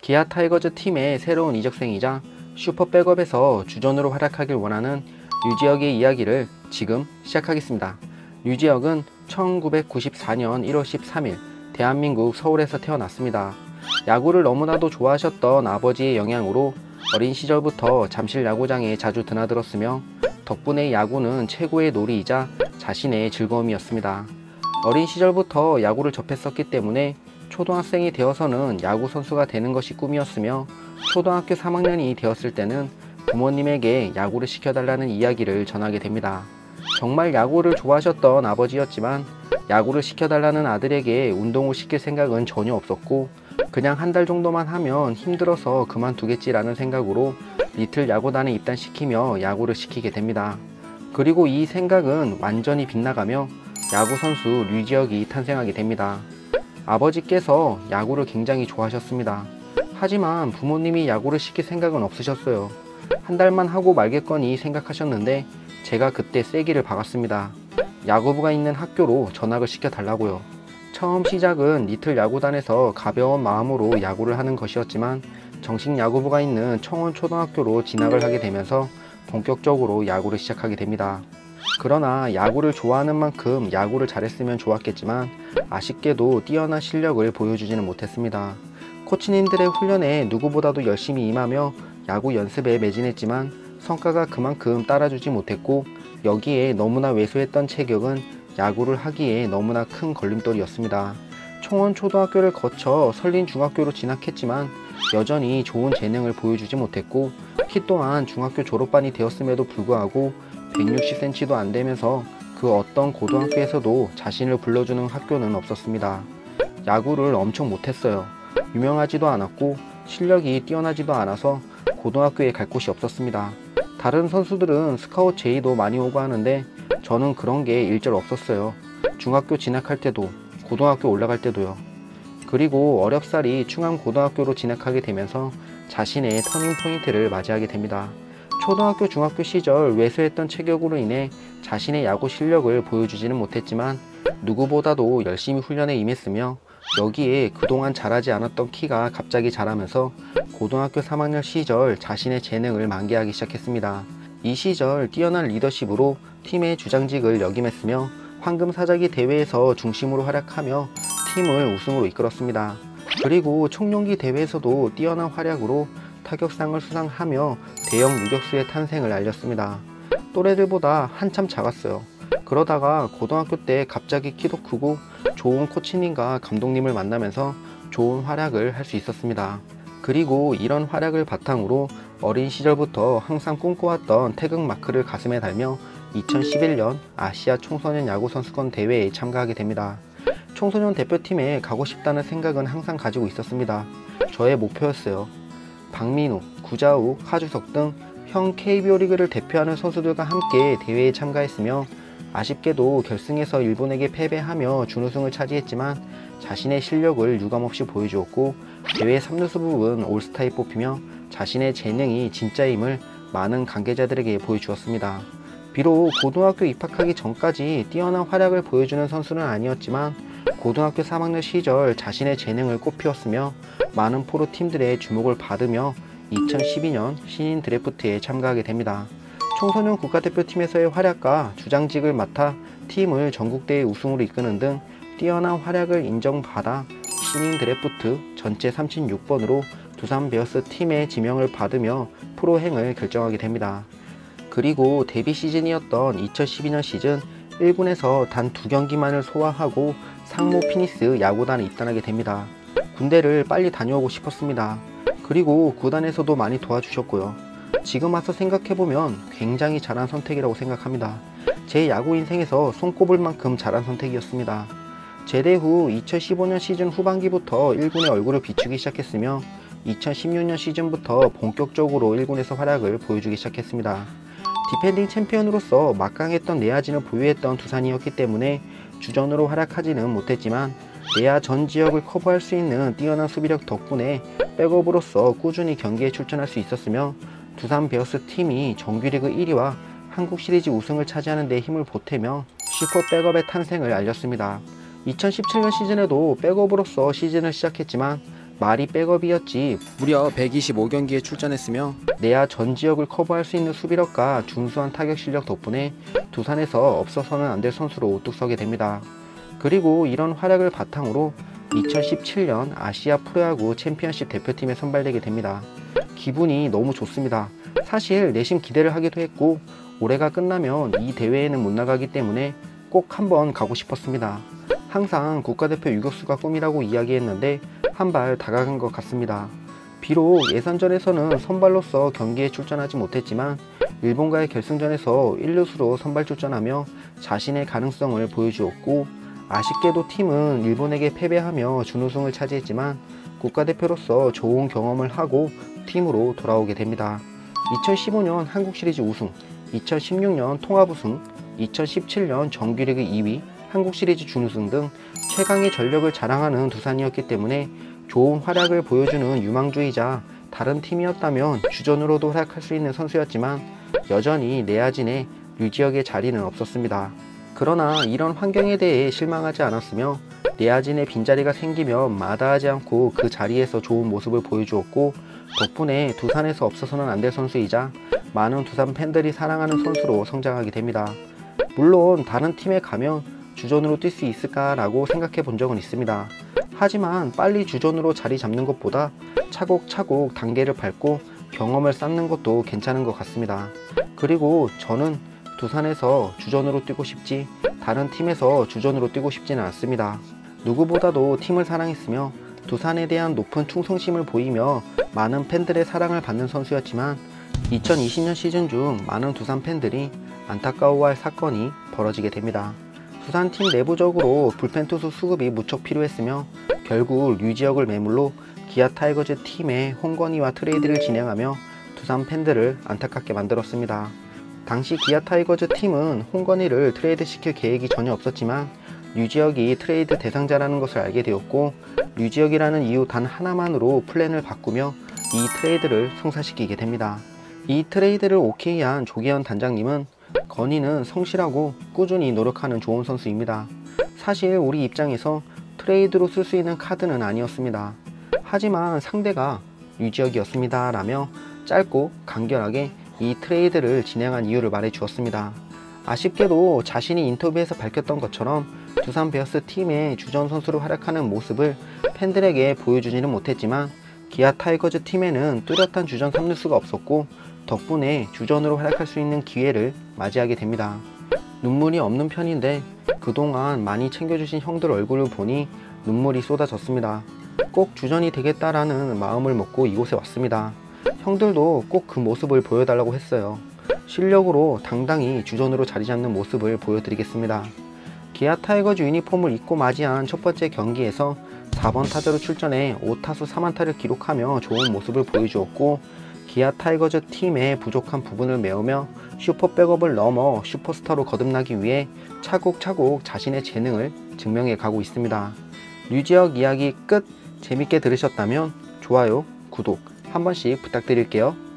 기아 타이거즈 팀의 새로운 이적생이자 슈퍼 백업에서 주전으로 활약하길 원하는 류지혁의 이야기를 지금 시작하겠습니다. 류지혁은 1994년 1월 13일 대한민국 서울에서 태어났습니다. 야구를 너무나도 좋아하셨던 아버지의 영향으로 어린 시절부터 잠실 야구장에 자주 드나들었으며 덕분에 야구는 최고의 놀이이자 자신의 즐거움이었습니다. 어린 시절부터 야구를 접했었기 때문에 초등학생이 되어서는 야구 선수가 되는 것이 꿈이었으며 초등학교 3학년이 되었을 때는 부모님에게 야구를 시켜달라는 이야기를 전하게 됩니다. 정말 야구를 좋아하셨던 아버지였지만 야구를 시켜달라는 아들에게 운동을 시킬 생각은 전혀 없었고 그냥 한 달 정도만 하면 힘들어서 그만두겠지라는 생각으로 리틀 야구단에 입단시키며 야구를 시키게 됩니다. 그리고 이 생각은 완전히 빗나가며 야구 선수 류지혁이 탄생하게 됩니다. 아버지께서 야구를 굉장히 좋아하셨습니다. 하지만 부모님이 야구를 시킬 생각은 없으셨어요. 한 달만 하고 말겠거니 생각하셨는데 제가 그때 세기를 박았습니다. 야구부가 있는 학교로 전학을 시켜달라고요. 처음 시작은 리틀 야구단에서 가벼운 마음으로 야구를 하는 것이었지만 정식 야구부가 있는 청원초등학교로 진학을 하게 되면서 본격적으로 야구를 시작하게 됩니다. 그러나 야구를 좋아하는 만큼 야구를 잘했으면 좋았겠지만 아쉽게도 뛰어난 실력을 보여주지는 못했습니다. 코치님들의 훈련에 누구보다도 열심히 임하며 야구 연습에 매진했지만 성과가 그만큼 따라주지 못했고 여기에 너무나 왜소했던 체격은 야구를 하기에 너무나 큰 걸림돌이었습니다. 청원초등학교를 거쳐 설린중학교로 진학했지만 여전히 좋은 재능을 보여주지 못했고 키 또한 중학교 졸업반이 되었음에도 불구하고 160cm도 안 되면서 그 어떤 고등학교에서도 자신을 불러주는 학교는 없었습니다. 야구를 엄청 못했어요. 유명하지도 않았고 실력이 뛰어나지도 않아서 고등학교에 갈 곳이 없었습니다. 다른 선수들은 스카웃 제의도 많이 오고 하는데 저는 그런 게 일절 없었어요. 중학교 진학할 때도 고등학교 올라갈 때도요. 그리고 어렵사리 충암고등학교로 진학하게 되면서 자신의 터닝포인트를 맞이하게 됩니다. 초등학교 중학교 시절 왜소했던 체격으로 인해 자신의 야구 실력을 보여주지는 못했지만 누구보다도 열심히 훈련에 임했으며 여기에 그동안 자라지 않았던 키가 갑자기 자라면서 고등학교 3학년 시절 자신의 재능을 만개하기 시작했습니다. 이 시절 뛰어난 리더십으로 팀의 주장직을 역임했으며 황금사자기 대회에서 중심으로 활약하며 팀을 우승으로 이끌었습니다. 그리고 청룡기 대회에서도 뛰어난 활약으로 타격상을 수상하며 대형 유격수의 탄생을 알렸습니다. 또래들보다 한참 작았어요. 그러다가 고등학교 때 갑자기 키도 크고 좋은 코치님과 감독님을 만나면서 좋은 활약을 할 수 있었습니다. 그리고 이런 활약을 바탕으로 어린 시절부터 항상 꿈꿔왔던 태극마크를 가슴에 달며 2011년 아시아 청소년 야구 선수권 대회에 참가하게 됩니다. 청소년 대표팀에 가고 싶다는 생각은 항상 가지고 있었습니다. 저의 목표였어요. 박민우, 구자욱, 하주석 등 형 KBO 리그를 대표하는 선수들과 함께 대회에 참가했으며 아쉽게도 결승에서 일본에게 패배하며 준우승을 차지했지만 자신의 실력을 유감없이 보여주었고 대회 3루수 부분 올스타에 뽑히며 자신의 재능이 진짜임을 많은 관계자들에게 보여주었습니다. 비록 고등학교 입학하기 전까지 뛰어난 활약을 보여주는 선수는 아니었지만 고등학교 3학년 시절 자신의 재능을 꽃피웠으며 많은 프로팀들의 주목을 받으며 2012년 신인 드래프트에 참가하게 됩니다. 청소년 국가대표팀에서의 활약과 주장직을 맡아 팀을 전국대회 우승으로 이끄는 등 뛰어난 활약을 인정받아 신인 드래프트 전체 36번으로 두산 베어스 팀의 지명을 받으며 프로행을 결정하게 됩니다. 그리고 데뷔 시즌이었던 2012년 시즌 1군에서 단 2경기만을 소화하고 상무 피니스 야구단에 입단하게 됩니다. 군대를 빨리 다녀오고 싶었습니다. 그리고 구단에서도 많이 도와주셨고요. 지금 와서 생각해보면 굉장히 잘한 선택이라고 생각합니다. 제 야구 인생에서 손꼽을 만큼 잘한 선택이었습니다. 제대 후 2015년 시즌 후반기부터 1군의 얼굴을 비추기 시작했으며 2016년 시즌부터 본격적으로 1군에서 활약을 보여주기 시작했습니다. 디펜딩 챔피언으로서 막강했던 내야진을 보유했던 두산이었기 때문에 주전으로 활약하지는 못했지만 내야 전 지역을 커버할 수 있는 뛰어난 수비력 덕분에 백업으로서 꾸준히 경기에 출전할 수 있었으며 두산 베어스 팀이 정규리그 1위와 한국 시리즈 우승을 차지하는 데 힘을 보태며 슈퍼 백업의 탄생을 알렸습니다. 2017년 시즌에도 백업으로서 시즌을 시작했지만 말이 백업이었지 무려 125경기에 출전했으며 내야 전 지역을 커버할 수 있는 수비력과 준수한 타격 실력 덕분에 두산에서 없어서는 안 될 선수로 우뚝 서게 됩니다. 그리고 이런 활약을 바탕으로 2017년 아시아 프로야구 챔피언십 대표팀에 선발되게 됩니다. 기분이 너무 좋습니다. 사실 내심 기대를 하기도 했고 올해가 끝나면 이 대회에는 못 나가기 때문에 꼭 한번 가고 싶었습니다. 항상 국가대표 유격수가 꿈이라고 이야기했는데 한 발 다가간 것 같습니다. 비록 예선전에서는 선발로서 경기에 출전하지 못했지만 일본과의 결승전에서 1루수로 선발 출전하며 자신의 가능성을 보여주었고 아쉽게도 팀은 일본에게 패배하며 준우승을 차지했지만 국가대표로서 좋은 경험을 하고 팀으로 돌아오게 됩니다. 2015년 한국시리즈 우승, 2016년 통합우승, 2017년 정규리그 2위, 한국시리즈 준우승 등 최강의 전력을 자랑하는 두산이었기 때문에 좋은 활약을 보여주는 유망주이자 다른 팀이었다면 주전으로도 활약할 수 있는 선수였지만 여전히 내야진에 류지혁의 자리는 없었습니다. 그러나 이런 환경에 대해 실망하지 않았으며 내야진에 빈자리가 생기면 마다하지 않고 그 자리에서 좋은 모습을 보여주었고 덕분에 두산에서 없어서는 안 될 선수이자 많은 두산 팬들이 사랑하는 선수로 성장하게 됩니다. 물론 다른 팀에 가면 주전으로 뛸 수 있을까라고 생각해 본 적은 있습니다. 하지만 빨리 주전으로 자리 잡는 것보다 차곡차곡 단계를 밟고 경험을 쌓는 것도 괜찮은 것 같습니다. 그리고 저는 두산에서 주전으로 뛰고 싶지 다른 팀에서 주전으로 뛰고 싶지는 않습니다. 누구보다도 팀을 사랑했으며 두산에 대한 높은 충성심을 보이며 많은 팬들의 사랑을 받는 선수였지만 2020년 시즌 중 많은 두산 팬들이 안타까워할 사건이 벌어지게 됩니다. 두산팀 내부적으로 불펜 투수 수급이 무척 필요했으며 결국 류지혁을 매물로 기아 타이거즈 팀의 홍건희와 트레이드를 진행하며 두산 팬들을 안타깝게 만들었습니다. 당시 기아 타이거즈 팀은 홍건희를 트레이드 시킬 계획이 전혀 없었지만 류지혁이 트레이드 대상자라는 것을 알게 되었고 류지혁이라는 이유 단 하나만으로 플랜을 바꾸며 이 트레이드를 성사시키게 됩니다. 이 트레이드를 오케이한 조계현 단장님은 건희는 성실하고 꾸준히 노력하는 좋은 선수입니다. 사실 우리 입장에서 트레이드로 쓸 수 있는 카드는 아니었습니다. 하지만 상대가 류지혁이었습니다 라며 짧고 간결하게 이 트레이드를 진행한 이유를 말해 주었습니다. 아쉽게도 자신이 인터뷰에서 밝혔던 것처럼 두산 베어스 팀의 주전 선수로 활약하는 모습을 팬들에게 보여주지는 못했지만 기아 타이거즈 팀에는 뚜렷한 주전 3루수가 없었고 덕분에 주전으로 활약할 수 있는 기회를 맞이하게 됩니다. 눈물이 없는 편인데 그동안 많이 챙겨주신 형들 얼굴을 보니 눈물이 쏟아졌습니다. 꼭 주전이 되겠다라는 마음을 먹고 이곳에 왔습니다. 형들도 꼭 그 모습을 보여달라고 했어요. 실력으로 당당히 주전으로 자리 잡는 모습을 보여드리겠습니다. 기아 타이거즈 유니폼을 입고 맞이한 첫 번째 경기에서 4번 타자로 출전해 5타수 3안타를 기록하며 좋은 모습을 보여주었고 기아 타이거즈 팀의 부족한 부분을 메우며 슈퍼 백업을 넘어 슈퍼스타로 거듭나기 위해 차곡차곡 자신의 재능을 증명해 가고 있습니다. 류지혁 이야기 끝! 재밌게 들으셨다면 좋아요, 구독 한 번씩 부탁드릴게요.